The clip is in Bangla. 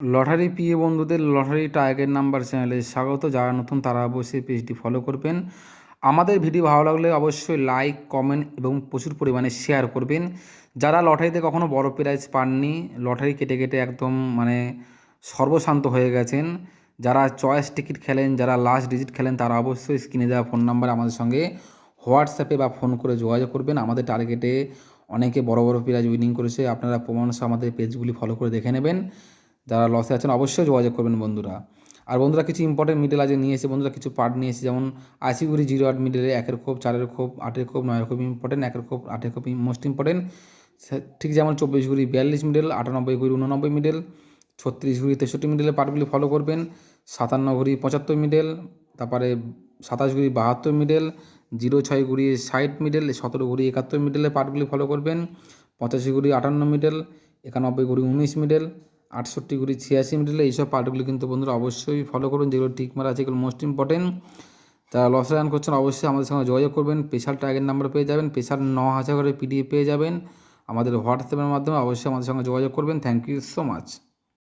লটারি প্রিয় বন্ধুদের লটারি টার্গেট নাম্বার চ্যানেলে স্বাগত। যারা নতুন তারা অবশ্যই পেজটি ফলো করবেন। আমাদের ভিডিও ভালো লাগলে অবশ্যই লাইক, কমেন্ট এবং প্রচুর পরিমাণে শেয়ার করবেন। যারা লটারিতে কখনো বড় প্রাইজ পাননি, লটারি কেটে কেটে একদম সর্বশান্ত হয়ে গেছেন, যারা চয়েস টিকিট খেলেন, যারা লাস্ট ডিজিট খেলেন, তারা অবশ্যই স্ক্রিনে দেওয়া ফোন নাম্বারে আমাদের সঙ্গে হোয়াটসঅ্যাপে বা ফোন করে যোগাযোগ করবেন। আমাদের টার্গেটে অনেকে বড় বড় প্রাইজ উইনিং করেছে। আপনারা প্রমাণ সহ আমাদের পেজগুলি ফলো করে দেখে নেবেন। যারা লসে আছেন অবশ্যই যোগাযোগ করবেন বন্ধুরা। আর বন্ধুরা, কিছু ইম্পর্টেন্ট মিডল আজ নিয়ে এসে বন্ধুরা কিছু পার্ট নিয়ে এসে, যেমন আশিগুড়ি 0-8 মিডলে 1-এর খোপ, 4-এর খোপ, 8-এর খোপ, 9-এর খোপ ইম্পর্টেন্ট, 1-এর খোপ, 8-এর খোপ মোস্ট ইম্পর্টেন্ট। ঠিক যেমন 24 42 মিডল, 98 99 মিডল, 36 63 মিডলের পার্টগুলি ফলো করবেন। 57 75 মিডল, তারপরে 27 72 মিডল, 06 60 মিডল, 17 71 মিডলের পার্টগুলি ফলো করবেন। 85 58 মিডল, 91 19 মিডল, 68 86 মিডলে এইসব পার্টগুলি কিন্তু বন্ধুরা অবশ্যই ফলো করুন। যেগুলো টিক মারা আছে এগুলো মোস্ট ইম্পর্টেন্ট। যারা লস রান করছেন অবশ্যই আমাদের সঙ্গে যোগাযোগ করবেন। স্পেশাল টার্গেট নাম্বার পেয়ে যাবেন, স্পেশাল 9000 করে পিডিএফ পেয়ে যাবেন আমাদের হোয়াটসঅ্যাপের মাধ্যমে। অবশ্যই আমাদের সঙ্গে যোগাযোগ করবেন। Thank you so much.